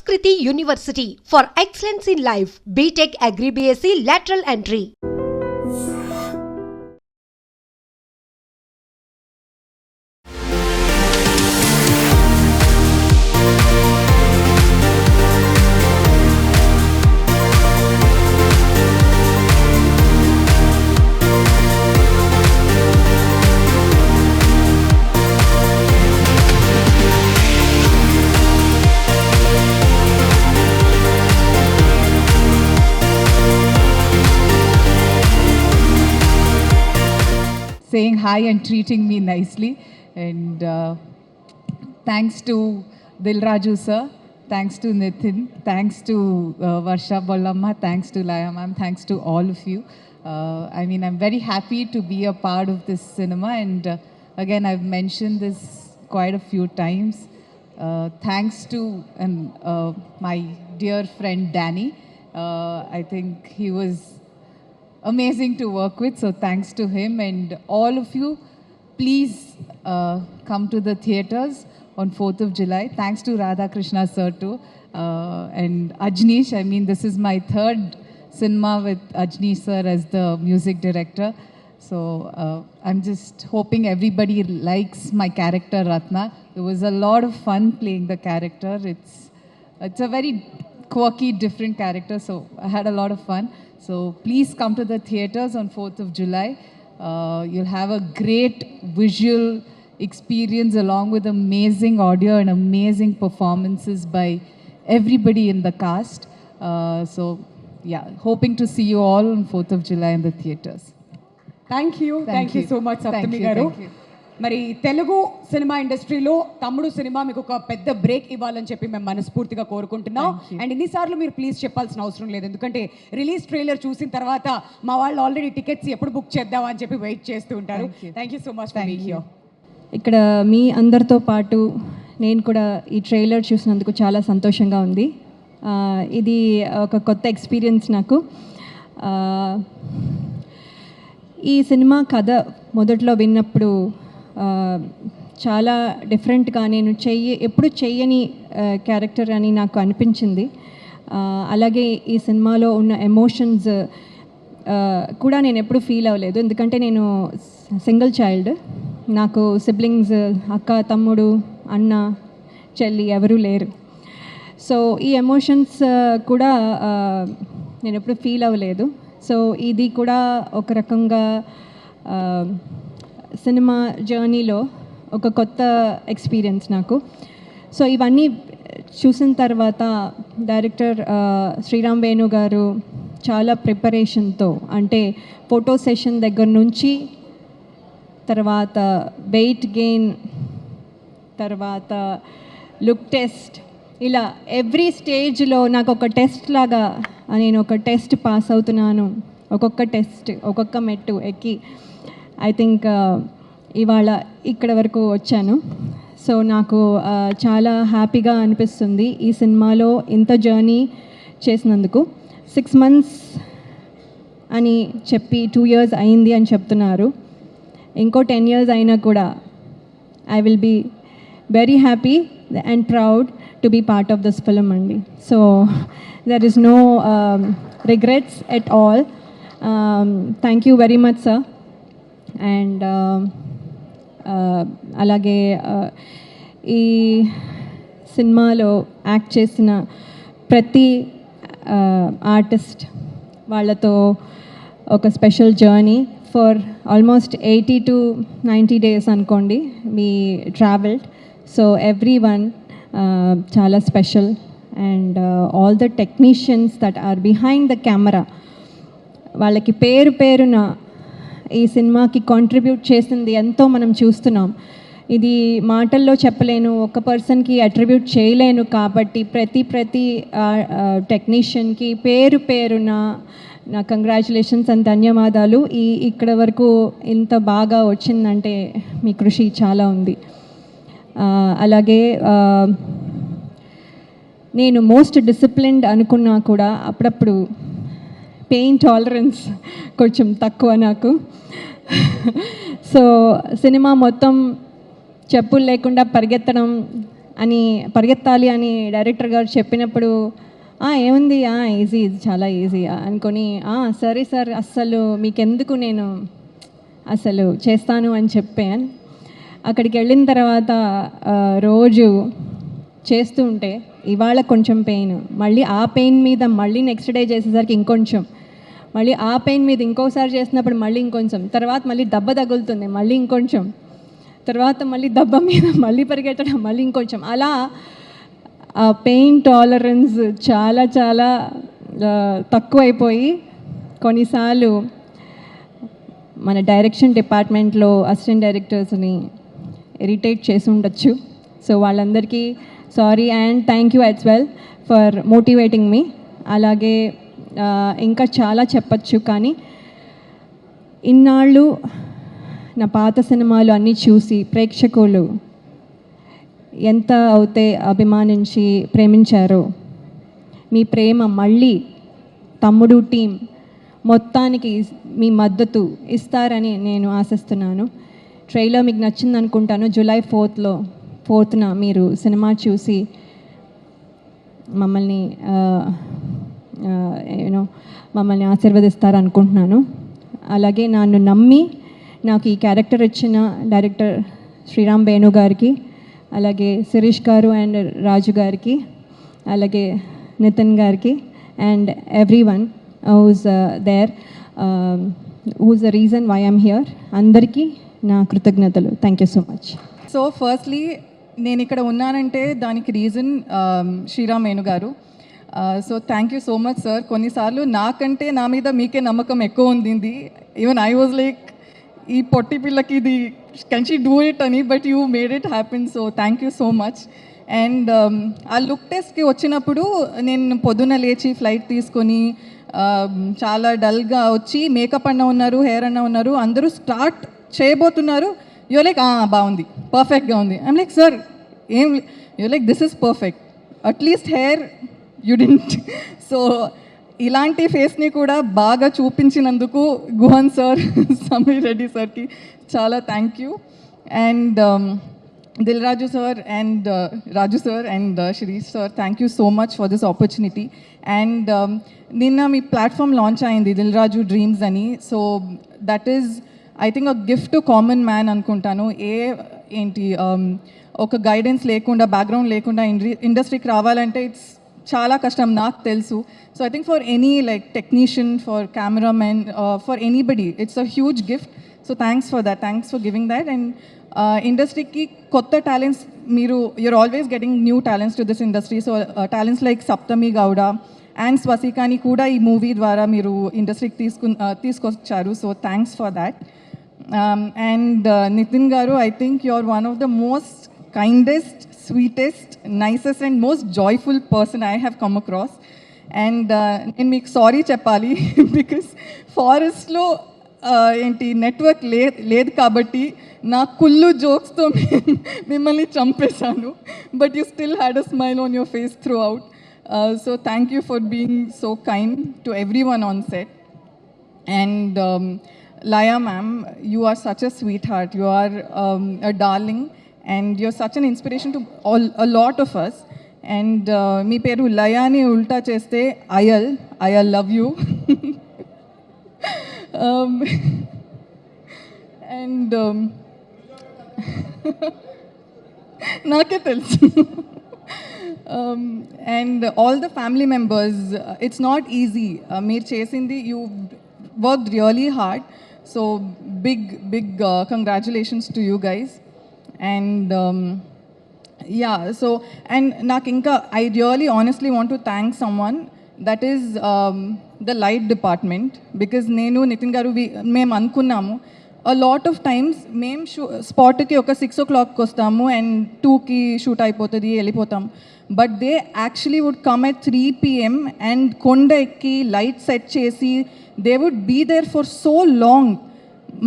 Sanskriti University for excellence in life. BTech Agri BSc lateral entry. Saying hi and treating me nicely, and thanks to Dilraju sir, thanks to Nitin, thanks to Varsha Bollamma, thanks to Laya ma'am, thanks to all of you. I'm very happy to be a part of this cinema, and again I've mentioned this quite a few times. Thanks to my dear friend Danny. I think he was amazing to work with, so thanks to him. And all of you, please come to the theatres on 4th of July. Thanks to Radha Krishna sir too, and Ajnish. This is my third cinema with Ajnish sir as the music director, so I'm just hoping everybody likes my character Ratna. It was a lot of fun playing the character. It's a very quirky, different character, so I had a lot of fun. So please come to the theatres on 4th of July. You'll have a great visual experience along with amazing audio and amazing performances by everybody in the cast. So yeah, hoping to see you all on 4th of July in the theatres. Thank you so much Saptami garu. మరి Telugu cinema ఇండస్ట్రీలో తమ్ముడు cinema మీకు ఒక పెద్ద break ఇవ్వాలని చెప్పి మేము మనస్ఫూర్తిగా కోరుకుంటున్నాం. అండ్ ఇన్నిసార్లు మీరు ప్లీజ్ చెప్పాల్సిన అవసరం లేదు, ఎందుకంటే రిలీజ్ ట్రైలర్ చూసిన తర్వాత మా వాళ్ళు ఆల్రెడీ టికెట్స్ ఎప్పుడు బుక్ చేద్దాం అని చెప్పి వెయిట్ చేస్తూ ఉంటారు. Thank you so much for being here. ఇక్కడ మీ అందరితో పాటు నేను కూడా ఈ ట్రైలర్ చూసినందుకు చాలా సంతోషంగా ఉంది. ఇది ఒక కొత్త ఎక్స్పీరియన్స్ నాకు. ఈ సినిమా కథ మొదట్లో విన్నప్పుడు చాలా డిఫరెంట్గా నేను ఎప్పుడు చెయ్యని క్యారెక్టర్ అని నాకు అనిపించింది. అలాగే ఈ సినిమాలో ఉన్న ఎమోషన్స్ కూడా నేను ఎప్పుడు ఫీల్ అవ్వలేదు, ఎందుకంటే నేను సింగిల్ చైల్డ్. నాకు సిబ్లింగ్స్, అక్క, తమ్ముడు, అన్న, చెల్లి ఎవరూ లేరు. సో ఈ ఎమోషన్స్ కూడా నేను ఎప్పుడు ఫీల్ అవ్వలేదు. సో ఇది కూడా ఒక రకంగా సినిమా జర్నీలో ఒక కొత్త ఎక్స్పీరియన్స్ నాకు. సో ఇవన్నీ చూసిన తర్వాత డైరెక్టర్ శ్రీరామ్ వేణు గారు చాలా ప్రిపరేషన్తో, అంటే ఫోటో సెషన్ దగ్గర నుంచి తర్వాత వెయిట్ గెయిన్, తర్వాత లుక్ టెస్ట్, ఇలా ఎవ్రీ స్టేజ్లో నాకు ఒక టెస్ట్ లాగా నేను ఒక టెస్ట్ పాస్ అవుతున్నాను. ఒక్కొక్క టెస్ట్, ఒక్కొక్క మెట్టు ఎక్కి ఐ థింక్ ఇవాళ ఇక్కడ వరకు వచ్చాను. సో నాకు చాలా హ్యాపీగా అనిపిస్తుంది ఈ సినిమాలో ఇంత జర్నీ చేసినందుకు. 6 months అని చెప్పి 2 years అయింది అని చెప్తున్నారు. ఇంకో 10 years అయినా కూడా I will be very happy and proud to be part of this film andi. So there is no regrets at all. Thank you very much sir. And alage ee సినిమాలో act చేసిన ప్రతి artist వాళ్ళతో ఒక special journey for almost 80 to 90 days అనుకోండి we traveled. So everyone చాలా special. And all the technicians that are behind the camera, వాళ్ళకి పేరున ఈ సినిమాకి కాంట్రిబ్యూట్ చేసింది ఎంతో మనం చూస్తున్నాం. ఇది మాటల్లో చెప్పలేను, ఒక పర్సన్కి అట్రిబ్యూట్ చేయలేను. కాబట్టి ప్రతి టెక్నీషియన్కి పేరున నా కంగ్రాచులేషన్స్ అండ్ ధన్యవాదాలు. ఇక్కడ వరకు ఇంత బాగా వచ్చిందంటే మీ కృషి చాలా ఉంది. అలాగే నేను మోస్ట్ డిసిప్లిన్డ్ అనుకున్నా కూడా అప్పుడప్పుడు పెయిన్ టాలరెన్స్ కొంచెం తక్కువ నాకు. సో సినిమా మొత్తం చెప్పులు లేకుండా పరిగెత్తడం అని పరిగెత్తాలి అని డైరెక్టర్ గారు చెప్పినప్పుడు ఏముంది ఈజీ, ఇది చాలా ఈజీ అనుకొని సరే సార్ అస్సలు మీకెందుకు, నేను అసలు చేస్తాను అని చెప్పాను. అక్కడికి వెళ్ళిన తర్వాత రోజు చేస్తూ ఉంటే ఇవాళ కొంచెం పెయిన్, మళ్ళీ ఆ పెయిన్ మీద మళ్ళీ నెక్స్ట్ డే చేసేసరికి ఇంకొంచెం, మళ్ళీ ఆ పెయిన్ మీద ఇంకోసారి చేసినప్పుడు మళ్ళీ ఇంకొంచెం, తర్వాత మళ్ళీ దెబ్బ తగులుతుంది మళ్ళీ ఇంకొంచెం, తర్వాత మళ్ళీ దెబ్బ మీద మళ్ళీ పరిగెట్టడం మళ్ళీ ఇంకొంచెం, అలా ఆ పెయిన్ టాలరెన్స్ చాలా చాలా తక్కువైపోయి కొన్నిసార్లు మన డైరెక్షన్ డిపార్ట్మెంట్లో అసిస్టెంట్ డైరెక్టర్స్ని ఇరిటేట్ చేసి ఉండొచ్చు. సో వాళ్ళందరికీ sorry and thank you as well for motivating me. అలాగే ఇంకా చాలా చెప్పచ్చు, కానీ ఇన్నాళ్ళు నా పాత సినిమాలు అన్నీ చూసి ప్రేక్షకులు ఎంత అయితే అభిమానించి ప్రేమించారో, మీ ప్రేమ మళ్ళీ తమ్ముడు టీం మొత్తానికి మీ మద్దతు ఇస్తారని నేను ఆశిస్తున్నాను. ట్రైలర్ మీకు నచ్చింది అనుకుంటాను. జూలై 4న మీరు సినిమా చూసి మమ్మల్ని మమ్మల్ని ఆశీర్వదిస్తారు అనుకుంటున్నాను. అలాగే నన్ను నమ్మి నాకు ఈ క్యారెక్టర్ ఇచ్చిన డైరెక్టర్ శ్రీరామ్ వేణు గారికి, అలాగే శిరీష్ గారు అండ్ రాజు గారికి, అలాగే నితిన్ గారికి and everyone who's there, who's the reason why I'm here, అందరికీ నా కృతజ్ఞతలు. Thank you so much. So firstly నేను ఇక్కడ ఉన్నానంటే దానికి రీజన్ శ్రీరామ్ వేణు గారు. So thank you so much sir. కొన్నిసార్లు నాకంటే నా మీద మీకే నమ్మకం ఎక్కువ ఉంది. ఈవెన్ ఐ వాజ్ లైక్, ఈ పొట్టి పిల్లకి ఇది కెన్ షీ డూ ఇట్ అని, but you made it happen. So thank you so much. And ఆ లుక్ టెస్ట్కి వచ్చినప్పుడు నేను పొద్దున్న లేచి ఫ్లైట్ తీసుకొని చాలా డల్గా వచ్చి, మేకప్ అన్న ఉన్నారు, హెయిర్ అన్న ఉన్నారు, అందరూ స్టార్ట్ చేయబోతున్నారు. యూ లైక్ బాగుంది, పర్ఫెక్ట్గా ఉంది. ఐమ్ లైక్ సార్ ఏం, you like this is perfect, at least hair you didn't. So ఇలాంటి ఫేస్ని కూడా బాగా చూపించినందుకు గుహన్ సార్, సమీర్ రెడ్డి సార్కి చాలా thank you. And Dil Raju sir and Raju sir and Shirish sir, thank you so much for this opportunity. And నిన్న మీ ప్లాట్ఫామ్ లాంచ్ అయింది దిల్ రాజు డ్రీమ్స్ అని. So that is I think a gift to common man అనుకుంటాను. ఒక గైడెన్స్ లేకుండా, background లేకుండా ఇండస్ట్రీకి రావాలంటే ఇట్స్ చాలా కష్టం, నాకు తెలుసు. So I think for any like technician, for cameraman, for anybody, it's a huge gift. So thanks for that, thanks for giving that. And ఇండస్ట్రీకి కొత్త talents, you're always getting new talents to this industry. So talents like Saptami Gowda and Swasikani kuda ee movie dwara meeru industry ki తీసుకొచ్చారు. So thanks for that. And Nitin garu, I think you're one of the most kindest, sweetest, nicest and most joyful person I have come across. And నేను మీకు sorry చెప్పాలి, because ఫారెస్ట్లో ఏంటి network లేదు కాబట్టి నా కుళ్ళు జోక్స్తో మిమ్మల్ని చంపేశాను. But you still had a smile on your face throughout. So thank you for being so kind to everyone on set. And Laya ma'am, you are such a sweetheart. You are a darling and you're such an inspiration to a lot of us. And మీ పేరు లయాని ఉల్టా చేస్తే I love you. And నాకే తెలుసు. And all the family members, it's not easy. మీరు చేసింది, you worked really hard. So big congratulations to you guys. And yeah, so and నాకు ఇంకా I really honestly want to thank someone, that is the light department, because నేను నితిన్ గారు మేము అనుకున్నాము a lot of times మేము స్పాట్కి ఒక 6 o'clock వస్తాము and 2కి షూట్ అయిపోతుంది, వెళ్ళిపోతాము. But they actually would come at 3 PM and కొండ ఎక్కి లైట్ సెట్ చేసి they would be there for so long.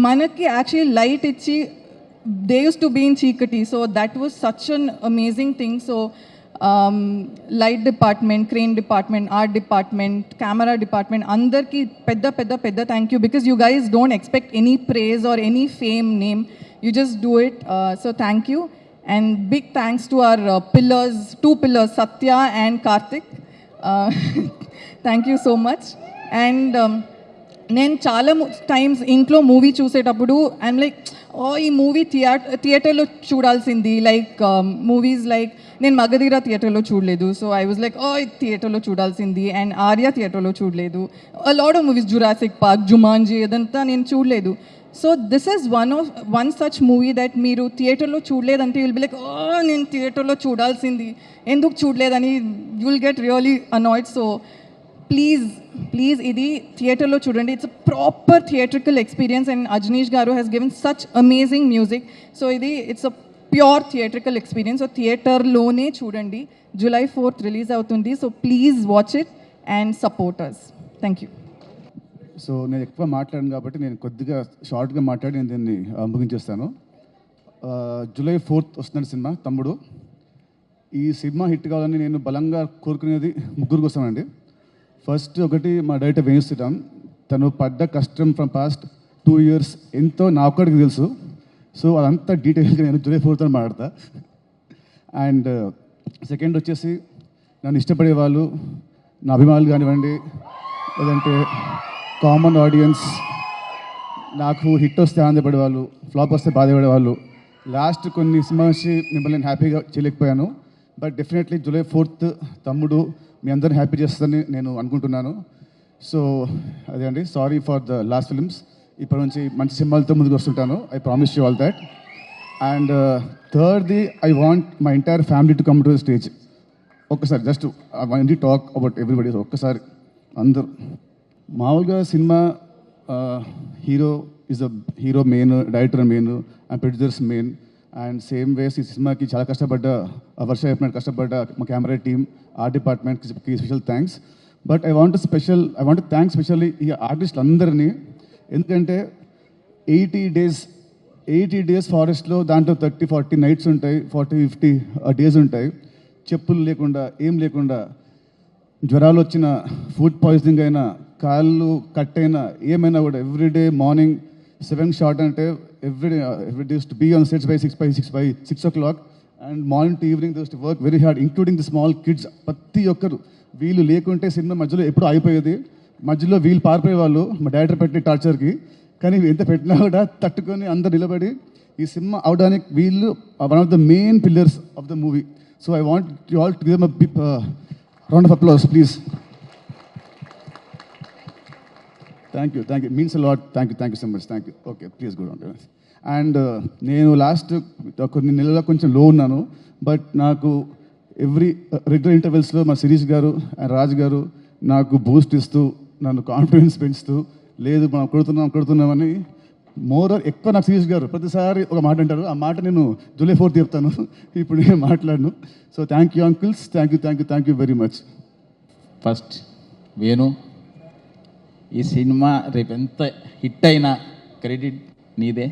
మనకి యాక్చువల్లీ లైట్ ఇచ్చి they used to be in చీకటి. So that was such an amazing thing. So light department, crane department, art department, camera department, andarki pedda thank you, because you guys don't expect any praise or any fame name, you just do it. So thank you. And big thanks to our pillars, 2 pillars, Satya and Karthik. Thank you so much. And నేను చాలా times ఇంట్లో movie చూసేటప్పుడు I'm like ఈ movie థియేటర్లో చూడాల్సింది. Like movies like నేను మగధీర థియేటర్లో చూడలేదు, సో ఐ వాజ్ లైక్ థియేటర్లో చూడాల్సింది. అండ్ ఆర్య థియేటర్లో చూడలేదు. Lot of movies, Jurassic park, Jumanji, అదంతా నేను చూడలేదు. So this is one such movie that మీరు థియేటర్లో చూడలేదంటే విల్ బి లైక్ నేను థియేటర్లో చూడాల్సింది, ఎందుకు చూడలేదని you will get really annoyed. So please ఇది థియేటర్లో చూడండి. It's a proper theatrical experience and Ajaneesh garu has given such amazing music. So ఇది it's a pure theatrical experience. So థియేటర్లోనే చూడండి. July 4th రిలీజ్ అవుతుంది. So please watch it and support us. Thank you. So నేను ఎక్కువ మాట్లాడాను కాబట్టి నేను కొద్దిగా షార్ట్గా మాట్లాడి నేను దీన్ని ముగించేస్తాను. July 4th వస్తున్నాడు సినిమా తమ్ముడు. ఈ సినిమా హిట్ కావాలని నేను బలంగా కోరుకునేది ముగ్గురు కోసమండి. ఫస్ట్ ఒకటి మా డైరెక్టర్ వేణు శ్రీరామ్. తను పడ్డ కష్టం ఫ్రమ్ పాస్ట్ 2 years ఎంతో నా ఒక్కడికి తెలుసు. సో అదంతా డీటెయిల్గా నేను July 4th మాట్లాడతా. అండ్ సెకండ్ వచ్చేసి నన్ను ఇష్టపడే వాళ్ళు, నా అభిమానులు కానివ్వండి, లేదంటే కామన్ ఆడియన్స్, నాకు హిట్ వస్తే ఆనందపడే వాళ్ళు, ఫ్లాప్ వస్తే బాధపడే వాళ్ళు. లాస్ట్ కొన్ని సినిమా వచ్చి మిమ్మల్ని నేను హ్యాపీగా చేయలేకపోయాను. బట్ డెఫినెట్లీ July 4th తమ్ముడు మీ అందరిని హ్యాపీ చేస్తుందని నేను అనుకుంటున్నాను. సో అదే అండి, sorry for the last films. ఇప్పటి నుంచి మంచి సినిమాలతో ముందుకు వస్తుంటాను. I promise you all that. And థర్డ్ది, I want my entire family to come to the stage. ఒక్కసారి just I want to talk about everybody. ఒక్కసారి అందరూ మామూలుగా సినిమా hero main, director main and producers main. And same ways ఈ సినిమాకి చాలా కష్టపడ్డ వర్ష చెప్పినట్టు కష్టపడ్డ మా కెమెరా టీమ్, ఆర్ట్ డిపార్ట్మెంట్కి special thanks. But I want thanks specially ఈ ఆర్టిస్టులు అందరినీ. ఎందుకంటే 80 days ఫారెస్ట్లో, దాంట్లో 30-40 నైట్స్ ఉంటాయి, 40-50 డేస్ ఉంటాయి. చెప్పులు లేకుండా, ఏం లేకుండా, జ్వరాలు వచ్చిన, ఫుడ్ పాయిజనింగ్ అయినా, కాళ్ళు కట్ అయినా, ఏమైనా కూడా ఎవ్రీడే మార్నింగ్ 7 షార్ట్ అంటే every to be on sets by 6 o'clock. And morning to evening they to work very hard, including the small kids. ప్రతి ఒక్కరు వీళ్ళు లేకుంటే సినిమా మధ్యలో ఎప్పుడు అయిపోయేది. మధ్యలో వీళ్ళు పారిపోయేవాళ్ళు మా డైరెక్టర్ పెట్టిన టార్చర్కి. కానీ ఎంత పెట్టినా కూడా తట్టుకొని అందరు నిలబడి ఈ సినిమా అవడానికి వీళ్ళు one of the main pillars of the movie. So I want you all to give them a big round of applause please. Thank you means a lot. Thank you so much. Thank you. Okay, please good on. And నేను last కొన్ని నెలల్లో కొంచెం లో ఉన్నాను. But నాకు every regular ఇంటర్వెల్స్లో మా శిరీష్ గారు and Raj గారు నాకు బూస్ట్ ఇస్తూ, నన్ను కాన్ఫిడెన్స్ పెంచుతూ, లేదు మనం కొడుతున్నామని ఎక్కువ నాకు శిరీష్ గారు ప్రతిసారి ఒక మాట అంటారు. ఆ మాట నేను July 4th చెప్తాను, ఇప్పుడు నేను మాట్లాడను. So thank you uncles, thank you very much. First Venu, ఈ సినిమా రేపు ఎంత హిట్ అయినా క్రెడిట్ నీదే.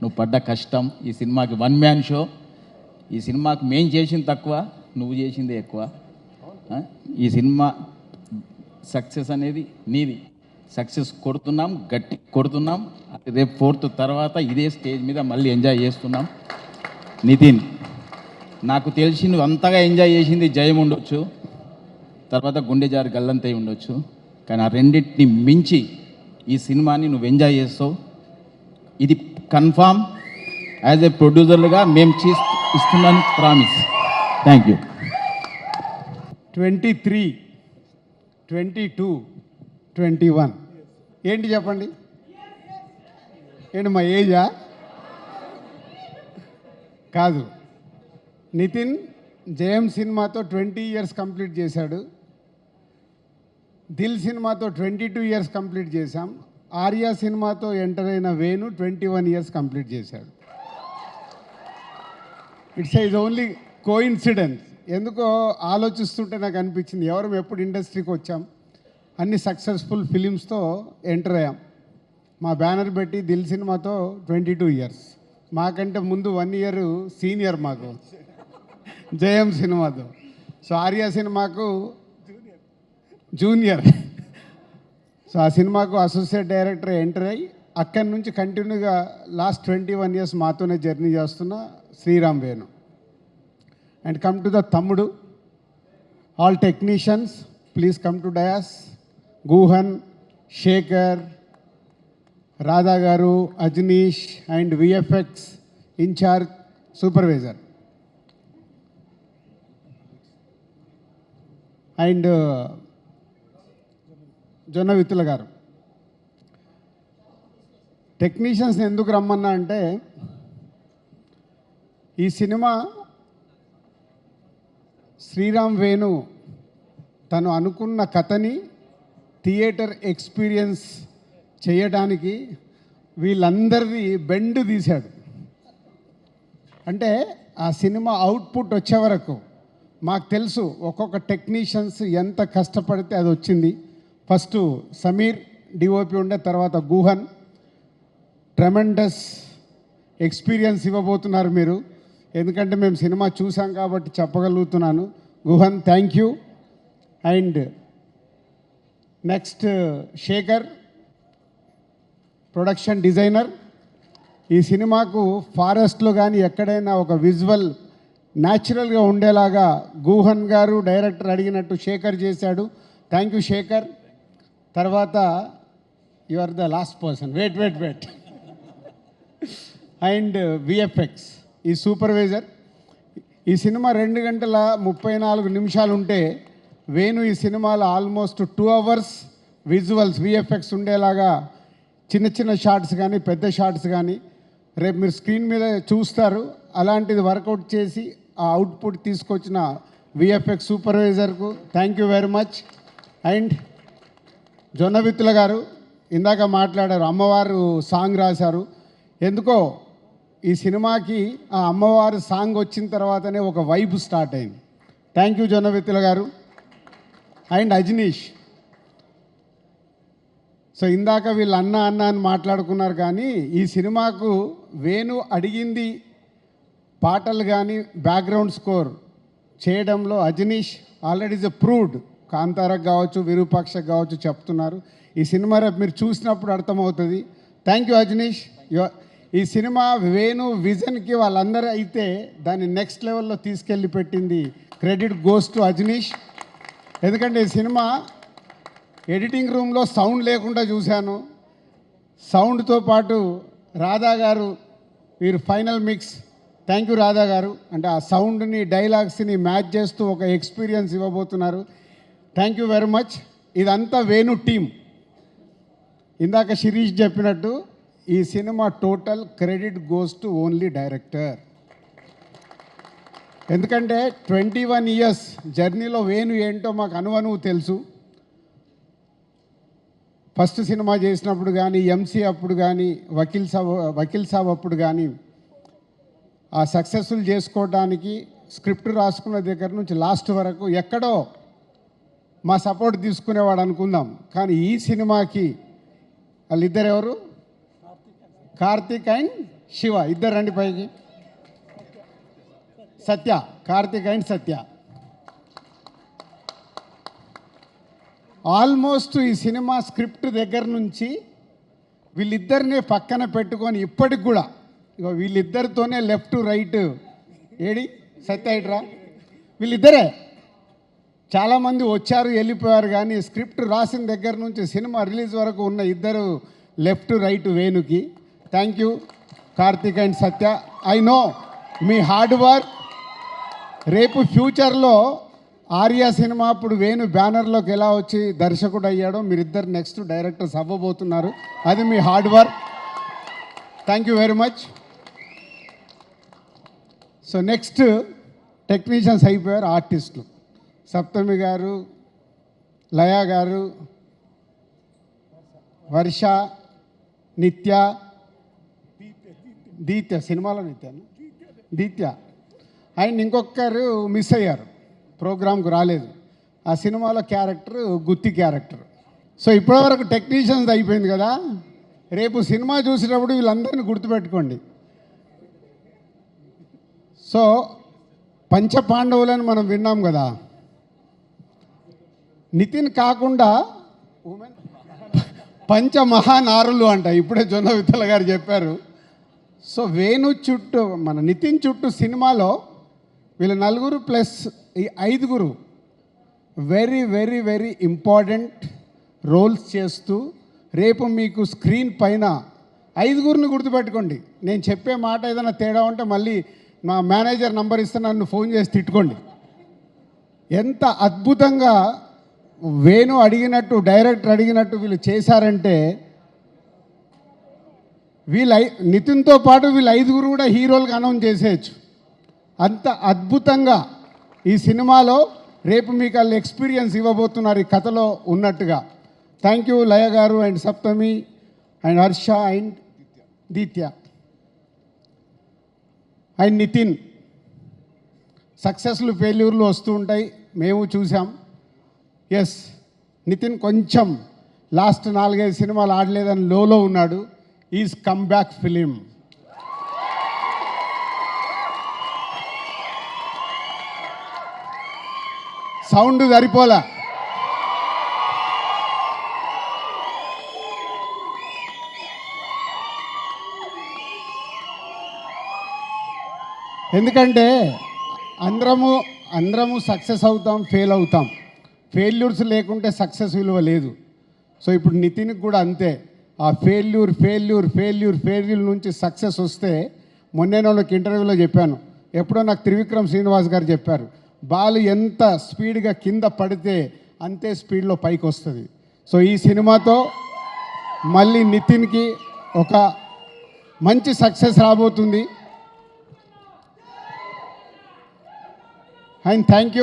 నువ్వు పడ్డ కష్టం, ఈ సినిమాకి 1 man షో. ఈ సినిమాకి మేం చేసింది తక్కువ, నువ్వు చేసింది ఎక్కువ. ఈ సినిమా సక్సెస్ అనేది నీది. సక్సెస్ కొడుతున్నాం, గట్టి కొడుతున్నాం. రేపు 4th తర్వాత ఇదే స్టేజ్ మీద మళ్ళీ ఎంజాయ్ చేస్తున్నాం. నితిన్, నాకు తెలిసి నువ్వు అంతగా ఎంజాయ్ చేసింది జయం ఉండొచ్చు, తర్వాత గుండె జారి గల్లంతై ఉండొచ్చు. కానీ ఆ రెండింటిని మించి ఈ సినిమాని నువ్వు ఎంజాయ్ చేస్తావు. ఇది కన్ఫామ్. యాజ్ ఏ ప్రొడ్యూసర్లుగా మేము ఇస్తున్నాను ప్రామిస్. Thank you. 23, 22, 21 ఏంటి చెప్పండి? ఏంటి మా ఏజా? కాదు. నితిన్ జయం సినిమాతో 20 years కంప్లీట్ చేశాడు. దిల్ సినిమాతో 22 years కంప్లీట్ చేశాం. ఆర్య సినిమాతో ఎంటర్ అయిన వేణు 21 years కంప్లీట్ చేశాడు. It's is only coincidence. ఎందుకో ఆలోచిస్తుంటే నాకు అనిపించింది, ఎవరం ఎప్పుడు ఇండస్ట్రీకి వచ్చాం, అన్ని సక్సెస్ఫుల్ ఫిలిమ్స్తో ఎంటర్ అయ్యాం. మా బ్యానర్ పెట్టి దిల్ సినిమాతో 22 years, మాకంటే ముందు 1 year సీనియర్ మాకు జయం సినిమాతో. సో ఆర్య సినిమాకు జూనియర్. సో ఆ సినిమాకు అసోసియేట్ డైరెక్టర్ ఎంటర్ అయ్యి అక్కడి నుంచి కంటిన్యూగా లాస్ట్ 21 years మాతోనే జర్నీ చేస్తున్న Sriram Venu. and come to the Tammudu. All technicians, please come to dais. Guhan, Shekhar, Radha Garu, Ajnish, and VFX in charge supervisor. And Jonna Vitula Garu. టెక్నీషియన్స్ని ఎందుకు రమ్మన్నా అంటే ఈ సినిమా శ్రీరామ్ వేణు తను అనుకున్న కథని థియేటర్ ఎక్స్పీరియన్స్ చేయడానికి వీళ్ళందరిది బెండ్ తీశాడు. అంటే ఆ సినిమా అవుట్పుట్ వచ్చే వరకు మాకు తెలుసు ఒక్కొక్క టెక్నీషియన్స్ ఎంత కష్టపడితే అది వచ్చింది. ఫస్ట్ సమీర్ డిఓపి ఉండే, తర్వాత గుహన్. ట్రెమెండస్ ఎక్స్పీరియన్స్ ఇవ్వబోతున్నారు మీరు, ఎందుకంటే మేము సినిమా చూసాం కాబట్టి చెప్పగలుగుతున్నాను. Guhan, thank you. And next Shekhar, production designer. ఈ సినిమాకు ఫారెస్ట్లో కానీ ఎక్కడైనా ఒక విజువల్ న్యాచురల్గా ఉండేలాగా గుహన్ గారు డైరెక్టర్ అడిగినట్టు శేఖర్ చేశాడు. Thank you Shekhar. తర్వాత you are the last person, wait and VFX ఈ సూపర్వైజర్. ఈ సినిమా 2 గంటల 34 నిమిషాలు ఉంటే వేణు ఈ సినిమాలో ఆల్మోస్ట్ 2 hours విజువల్స్ విఎఫ్ఎక్స్ ఉండేలాగా చిన్న చిన్న షార్ట్స్ కానీ పెద్ద షార్ట్స్ కానీ రేపు మీరు స్క్రీన్ మీద చూస్తారు. అలాంటిది వర్కౌట్ చేసి ఆ అవుట్పుట్ తీసుకొచ్చిన విఎఫ్ఎక్స్ సూపర్వైజర్కు thank you very much. And Jonnavithula garu ఇందాక మాట్లాడారు, అమ్మవారు సాంగ్ రాశారు. ఎందుకో ఈ సినిమాకి ఆ అమ్మవారు సాంగ్ వచ్చిన తర్వాతనే ఒక వైబ్ స్టార్ట్ అయింది. థ్యాంక్ యూ జొన్నవిత్తుల గారు. అండ్ అజనీష్. సో ఇందాక వీళ్ళు అన్న అని మాట్లాడుకున్నారు, కానీ ఈ సినిమాకు వేణు అడిగింది పాటలు కానీ బ్యాక్గ్రౌండ్ స్కోర్ చేయడంలో అజనీష్ ఆల్రెడీ ఇస్ ప్రూవ్డ్. కాంతారకు కావచ్చు, విరూపాక్షకు కావచ్చు చెప్తున్నారు. ఈ సినిమా రేపు మీరు చూసినప్పుడు అర్థమవుతుంది. Thank you Ajaneesh. ఈ సినిమా వేణు విజన్కి వాళ్ళందరూ అయితే దాన్ని నెక్స్ట్ లెవెల్లో తీసుకెళ్ళి పెట్టింది. Credit goes to Ajaneesh. ఎందుకంటే ఈ సినిమా ఎడిటింగ్ రూమ్లో సౌండ్ లేకుండా చూశాను. సౌండ్తో పాటు రాధా గారు వీరు final mix. Thank you Radha గారు. అంటే ఆ సౌండ్ని డైలాగ్స్ని మ్యాచ్ చేస్తూ ఒక ఎక్స్పీరియన్స్ ఇవ్వబోతున్నారు. Thank you very much. ఇదంతా వేణు టీం. ఇందాక శిరీష్ చెప్పినట్టు ఈ cinema total credit goes to only director. ఎందుకంటే 21 years జర్నీలో వేణు ఏంటో మాకు అనువనువు తెలుసు. ఫస్ట్ సినిమా చేసినప్పుడు కానీ, ఎంసీ అప్పుడు కానీ, వకీల్ సాబ్ అప్పుడు కానీ ఆ సక్సెస్ఫుల్ చేసుకోవడానికి స్క్రిప్ట్ రాసుకున్న దగ్గర నుంచి లాస్ట్ వరకు ఎక్కడో మా సపోర్ట్ తీసుకునేవాడు అనుకుందాం. కానీ ఈ సినిమాకి వాళ్ళిద్దరు ఎవరు? కార్తీక్ అండ్ శివ. ఇద్దరు రండి పైకి. సత్య, కార్తీక్ అండ్ సత్య. ఆల్మోస్ట్ ఈ సినిమా స్క్రిప్ట్ దగ్గర నుంచి వీళ్ళిద్దరినే పక్కన పెట్టుకొని ఇప్పటికి కూడా ఇగో వీళ్ళిద్దరితోనే లెఫ్ట్ రైట్ ఏడి సత్య ఇట్రా వీళ్ళిద్దరే. చాలామంది వచ్చారు వెళ్ళిపోయారు, కానీ స్క్రిప్ట్ రాసిన దగ్గర నుంచి సినిమా రిలీజ్ వరకు ఉన్న ఇద్దరు లెఫ్ట్ రైట్ వేణుకి. Thank you Karthik and Satya. I know మీ హార్డ్ వర్క్ రేపు ఫ్యూచర్లో ఆర్యా సినిమా అప్పుడు వేణు బ్యానర్లోకి ఎలా వచ్చి దర్శకుడు అయ్యాడో మీరిద్దరు నెక్స్ట్ డైరెక్టర్స్ అవ్వబోతున్నారు. అది మీ hard work. Thank you very much. So next technicians అయిపోయారు, ఆర్టిస్టులు. సప్తమి గారు, లయా గారు, వర్ష, నిత్య, దీత్య, సినిమాలో దీత్య అండ్ ఇంకొకరు మిస్ అయ్యారు, ప్రోగ్రామ్కు రాలేదు. ఆ సినిమాలో క్యారెక్టర్ గుత్తి క్యారెక్టర్. సో ఇప్పటివరకు టెక్నీషియన్స్ అయిపోయింది కదా. రేపు సినిమా చూసేటప్పుడు వీళ్ళందరినీ గుర్తుపెట్టుకోండి. సో పంచపాండవులని మనం విన్నాం కదా. నితిన్ కాకుండా పంచమహానారులు అంట, ఇప్పుడే జొన్నవిత్తల గారు చెప్పారు. సో వేణు చుట్టూ మన నితిన్ చుట్టూ సినిమాలో వీళ్ళ నలుగురు ప్లస్ ఈ ఐదుగురు very very very important roles చేస్తూ రేపు మీకు స్క్రీన్ పైన ఐదుగురిని గుర్తుపెట్టుకోండి. నేను చెప్పే మాట ఏదైనా తేడా ఉంటే మళ్ళీ మా మేనేజర్ నంబర్ ఇస్తే నన్ను ఫోన్ చేసి తిట్టుకోండి. ఎంత అద్భుతంగా వేణు అడిగినట్టు, డైరెక్టర్ అడిగినట్టు వీళ్ళు చేశారంటే, నితిన్తో పాటు వీళ్ళు ఐదుగురు కూడా హీరోలుగా అనౌన్స్ చేసేయచ్చు. అంత అద్భుతంగా ఈ సినిమాలో రేపు మీకు వాళ్ళు ఎక్స్పీరియన్స్ ఇవ్వబోతున్నారు ఈ కథలో ఉన్నట్టుగా. Thank you Laya garu and Saptami and Harsha and Deethya and Nitin. సక్సెస్లు ఫెయిల్యూర్లు వస్తూ ఉంటాయి, మేము చూసాం. ఎస్, నితిన్ కొంచెం లాస్ట్ 4-5 సినిమాలు ఆడలేదని లోలో ఉన్నాడు. Is come back film. Sound సరిపోలా. ఎందుకంటే అందరము సక్సెస్ అవుతాం, ఫెయిల్ అవుతాం. ఫెయిల్యూర్స్ లేకుంటే సక్సెస్ విలువ లేదు. సో ఇప్పుడు నితిన్కి కూడా అంతే. ఆ ఫెయిల్యూర్ నుంచి సక్సెస్ వస్తే, మొన్నే వాళ్ళకి ఇంటర్వ్యూలో చెప్పాను, ఎప్పుడో నాకు త్రివిక్రమ్ శ్రీనివాస్ గారు చెప్పారు, బాల్ ఎంత స్పీడ్గా కింద పడితే అంతే స్పీడ్లో పైకి వస్తుంది. సో ఈ సినిమాతో మళ్ళీ నితిన్కి ఒక మంచి సక్సెస్ రాబోతుంది. And thank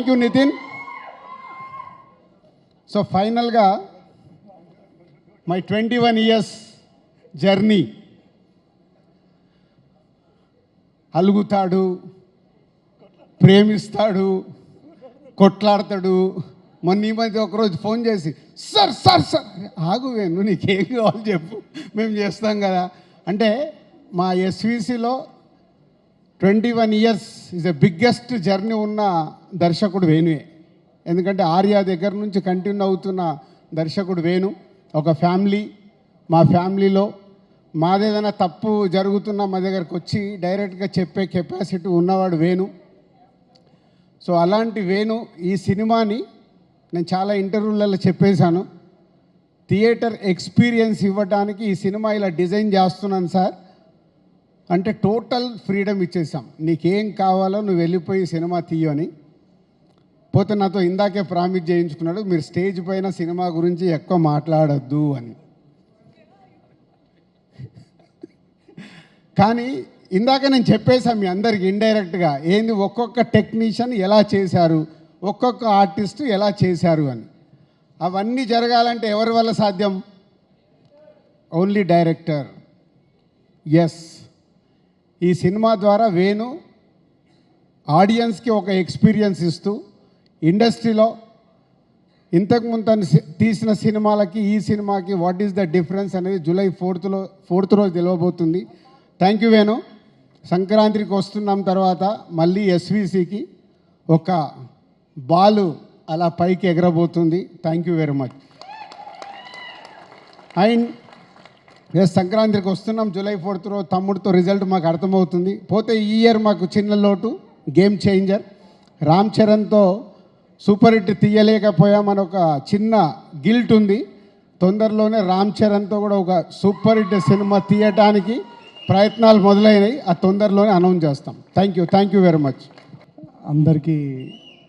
you Nitin. So ఫైనల్గా మై 21 years జర్నీ. అలుగుతాడు, ప్రేమిస్తాడు, కొట్లాడతాడు. మొన్న ఈ మధ్య ఒకరోజు ఫోన్ చేసి, సార్ ఆగు వేణు, నీకేం కావాలి చెప్పు, మేము చేస్తాం కదా అంటే. మా ఎస్విసిలో 21 years is the biggest journey ఉన్న దర్శకుడు వేణువే. ఎందుకంటే ఆర్య దగ్గర నుంచి కంటిన్యూ అవుతున్న దర్శకుడు వేణు. ఒక ఫ్యామిలీ, మా ఫ్యామిలీలో మాదేదైనా తప్పు జరుగుతున్నా మా దగ్గరకు వచ్చి డైరెక్ట్గా చెప్పే కెపాసిటీ ఉన్నవాడు వేణు. సో అలాంటి వేణు ఈ సినిమాని నేను చాలా ఇంటర్వ్యూలలో చెప్పేశాను, థియేటర్ ఎక్స్పీరియన్స్ ఇవ్వడానికి ఈ సినిమా ఇలా డిజైన్ చేస్తున్నాను సార్ అంటే టోటల్ ఫ్రీడమ్ ఇచ్చేసాం. నీకేం కావాలో నువ్వు వెళ్ళిపోయి సినిమా తీయని. పోతే నాతో ఇందాకే ప్రామిస్ చేయించుకున్నాడు, మీరు స్టేజ్ పైన సినిమా గురించి ఎక్కువ మాట్లాడొద్దు అని. కానీ ఇందాక నేను చెప్పేశాను మీ అందరికి ఇండైరెక్ట్గా, ఏంది ఒక్కొక్క టెక్నీషియన్ ఎలా చేశారు, ఒక్కొక్క ఆర్టిస్ట్ ఎలా చేశారు అని. అవన్నీ జరగాలంటే ఎవరి వల్ల సాధ్యం? Only director. ఎస్, ఈ సినిమా ద్వారా వేణు ఆడియన్స్కి ఒక ఎక్స్పీరియన్స్ ఇస్తూ ఇండస్ట్రీలో ఇంతకుముందు తను తీసిన సినిమాలకి ఈ సినిమాకి వాట్ ఈస్ ద డిఫరెన్స్ అనేది జూలై 4th రోజు తెలియబోతుంది. Thank you Venu. సంక్రాంతికి వస్తున్నాం తర్వాత మళ్ళీ ఎస్విసికి ఒక బాలు అలా పైకి ఎగరబోతుంది. Thank you very much. And yes, సంక్రాంతికి వస్తున్నాం జూలై 4th రోజు. తమ్ముడితో రిజల్ట్ మాకు అర్థమవుతుంది. పోతే ఈ ఇయర్ మాకు చిన్న లోటు, గేమ్ చేంజర్. రామ్ చరణ్తో సూపర్ హిట్ తీయలేకపోయామని ఒక చిన్న గిల్ట్ ఉంది. తొందరలోనే రామ్ చరణ్తో కూడా ఒక సూపర్ హిట్ సినిమా తీయటానికి ప్రయత్నాలు మొదలైనవి. ఆ తొందరలోనే అనౌన్స్ చేస్తాం. Thank you very much. అందరికీ,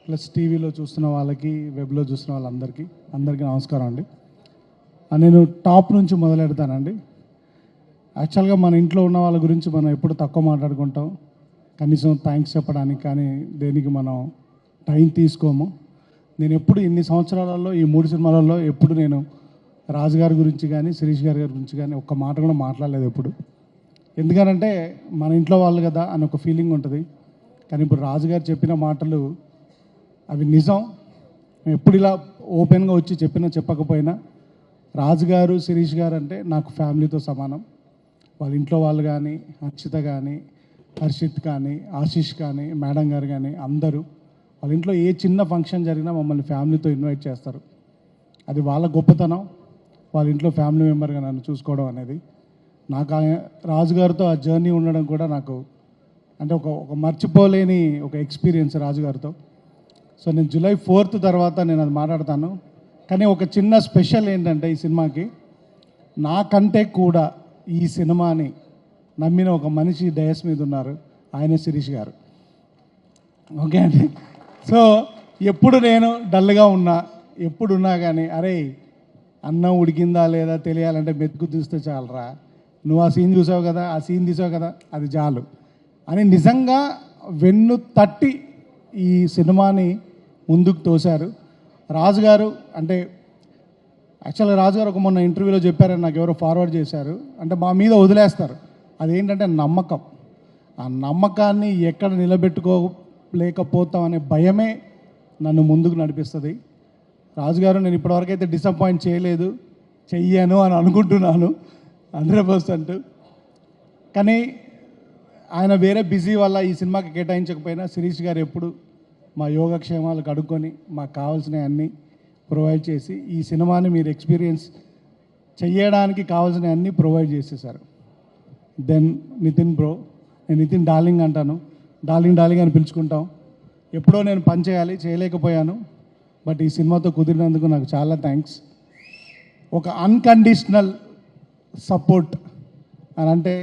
ప్లస్ టీవీలో చూస్తున్న వాళ్ళకి, వెబ్లో చూస్తున్న వాళ్ళందరికీ నమస్కారం అండి. నేను టాప్ నుంచి మొదలెడతానండి. యాక్చువల్గా మన ఇంట్లో ఉన్న వాళ్ళ గురించి మనం ఎప్పుడు తక్కువ మాట్లాడుకుంటాం, కనీసం థ్యాంక్స్ చెప్పడానికి కానీ దేనికి మనం టైం తీసుకోము. నేను ఎప్పుడు ఇన్ని సంవత్సరాలలో, ఈ 3 సినిమాలలో ఎప్పుడు నేను రాజు గారి గురించి కానీ శిరీష్ గారి గురించి కానీ ఒక్క మాట కూడా మాట్లాడలేదు ఎప్పుడు. ఎందుకంటే మన ఇంట్లో వాళ్ళు కదా అని ఒక ఫీలింగ్ ఉంటుంది. కానీ ఇప్పుడు రాజు గారు చెప్పిన మాటలు అవి నిజం. మేము ఎప్పుడు ఇలా ఓపెన్గా వచ్చి చెప్పకపోయినా రాజు గారు, శిరీష్ గారు అంటే నాకు ఫ్యామిలీతో సమానం. వాళ్ళ ఇంట్లో వాళ్ళు కానీ, అక్షిత కానీ, హర్షిత్ కానీ, ఆశీష్ కానీ, మేడం గారు కానీ అందరూ వాళ్ళ ఇంట్లో ఏ చిన్న ఫంక్షన్ జరిగినా మమ్మల్ని ఫ్యామిలీతో ఇన్వైట్ చేస్తారు. అది వాళ్ళ గొప్పతనం. వాళ్ళ ఇంట్లో ఫ్యామిలీ మెంబర్గా నన్ను చూసుకోవడం అనేది. నాకు రాజుగారితో ఆ జర్నీ ఉండడం కూడా నాకు అంటే ఒక మర్చిపోలేని ఒక ఎక్స్పీరియన్స్ రాజుగారితో. సో నేను జూలై 4th తర్వాత నేను అది మాట్లాడతాను. కానీ ఒక చిన్న స్పెషల్ ఏంటంటే ఈ సినిమాకి, నాకంటే కూడా ఈ సినిమాని నమ్మిన ఒక మనిషి డయస్ మీద ఉన్నారు, ఆయన శిరీష్ గారు. ఓకే అండి. సో ఎప్పుడు నేను డల్గా ఉన్నా, ఎప్పుడున్నా కానీ అరే అన్నం ఉడికిందా లేదా తెలియాలంటే మెతుకు తీస్తే చాలరా, నువ్వు ఆ సీన్ చూసావు కదా, ఆ సీన్ తీసావు కదా, అది చాలు అని నిజంగా వెన్ను తట్టి ఈ సినిమాని ముందుకు తోశారు రాజుగారు. అంటే యాక్చువల్గా రాజుగారు ఒక మొన్న ఇంటర్వ్యూలో చెప్పారని నాకు ఎవరో ఫార్వర్డ్ చేశారు. అంటే మా మీద వదిలేస్తారు, అదేంటంటే నమ్మకం. ఆ నమ్మకాన్ని ఎక్కడ నిలబెట్టుకోలేకపోతామనే భయమే నన్ను ముందుకు నడిపిస్తుంది. రాజుగారు నేను ఇప్పటివరకు అయితే డిసప్పాయింట్ చేయలేదు, చెయ్యను అని అనుకుంటున్నాను 100%. కానీ ఆయన వేరే బిజీ వల్ల ఈ సినిమాకి కేటాయించకపోయినా శిరీష్ గారు ఎప్పుడు మా యోగక్షేమాలు కడుక్కొని మాకు కావాల్సినవి అన్నీ ప్రొవైడ్ చేసి ఈ సినిమాని మీరు ఎక్స్పీరియన్స్ చెయ్యడానికి కావాల్సినవి అన్నీ ప్రొవైడ్ చేసేసారు. దెన్ నితిన్ బ్రో, నేను నితిన్ డార్లింగ్ అంటాను, డార్లింగ్ అని పిలుచుకుంటాం. ఎప్పుడో నేను పని చేయాలి, చేయలేకపోయాను, బట్ ఈ సినిమాతో కుదిరినందుకు నాకు చాలా థ్యాంక్స్. ఒక అన్కండిషనల్ సపోర్ట్ అని అంటే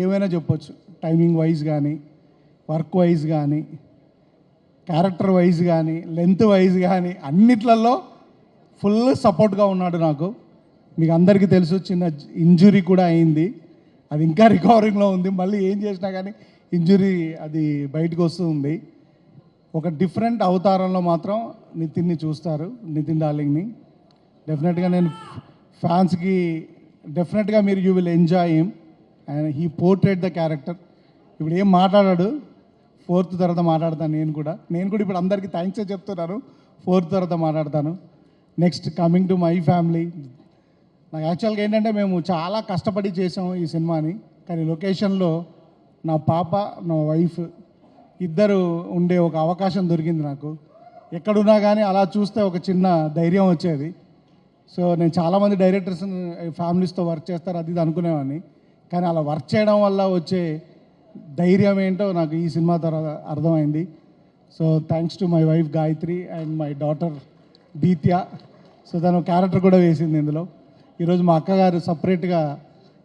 ఏమైనా చెప్పొచ్చు, టైమింగ్ వైజ్ కానీ, వర్క్ వైజ్ కానీ, క్యారెక్టర్ వైజ్ కానీ, లెంత్ వైజ్ కానీ, అన్నిట్లలో ఫుల్ సపోర్ట్గా ఉన్నాడు నాకు. మీకు అందరికీ తెలుసు, చిన్న ఇంజురీ కూడా అయింది, అది ఇంకా రికవరింగ్లో ఉంది. మళ్ళీ ఏం చేసినా కానీ ఇంజురీ అది బయటకు వస్తుంది. ఒక డిఫరెంట్ అవతారంలో మాత్రం నితిన్ని చూస్తారు, నితిన్ డార్లింగ్ని. డెఫినెట్గా నేను ఫ్యాన్స్కి డెఫినెట్గా మీరు you will enjoy him and he portrayed the character. ఇప్పుడు ఏం మాట్లాడాడు, 4th తర్వాత మాట్లాడతాను. నేను కూడా ఇప్పుడు అందరికీ థ్యాంక్సే చెప్తున్నాను, 4th తర్వాత మాట్లాడతాను. Next coming to my family, నాకు యాక్చువల్గా ఏంటంటే మేము చాలా కష్టపడి చేసాము ఈ సినిమాని. కానీ లొకేషన్లో నా పాప, నా వైఫ్ ఇద్దరు ఉండే ఒక అవకాశం దొరికింది నాకు. ఎక్కడున్నా కానీ అలా చూస్తే ఒక చిన్న ధైర్యం వచ్చేది. సో నేను చాలామంది డైరెక్టర్స్ ఫ్యామిలీస్తో వర్క్ చేస్తారు అది ఇది అనుకునేవాడిని, కానీ అలా వర్క్ చేయడం వల్ల వచ్చే ధైర్యం ఏంటో నాకు ఈ సినిమా తర్వాత అర్థమైంది. So thanks to my wife Gayatri and my daughter Deethya. So తను క్యారెక్టర్ కూడా వేసింది ఇందులో. ఈరోజు మా అక్కగారు సపరేట్గా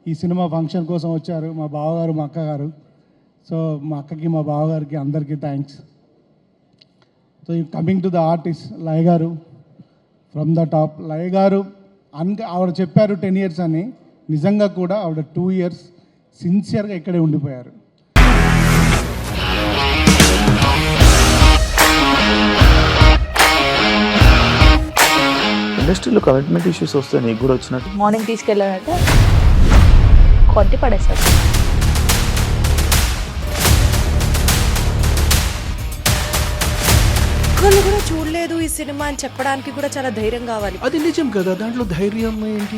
ఈ సినిమా ఫంక్షన్ కోసం వచ్చారు, మా బావగారు మా అక్కగారు. సో మా అక్కకి మా బావగారికి అందరికీ thanks. So coming to the artist Laya garu, from the top. లయ గారు ఆవిడ చెప్పారు 10 years అని, నిజంగా కూడా ఆవిడ 2 years సిన్సియర్గా ఇక్కడే ఉండిపోయారు. ఇండస్ట్రీలో కమిట్మెంట్ ఇష్యూస్ వస్తే నీకు కూడా వచ్చినట్టు? మార్నింగ్ తీసుకెళ్ళానంటే కొట్టి పడేశారు. ఒక్కళ్ళు కూడా చూడలేదు ఈ సినిమా అని చెప్పడానికి కూడా చాలా ధైర్యం కావాలి. అది నిజం కదా, దాంట్లో ధైర్యం ఏంటి?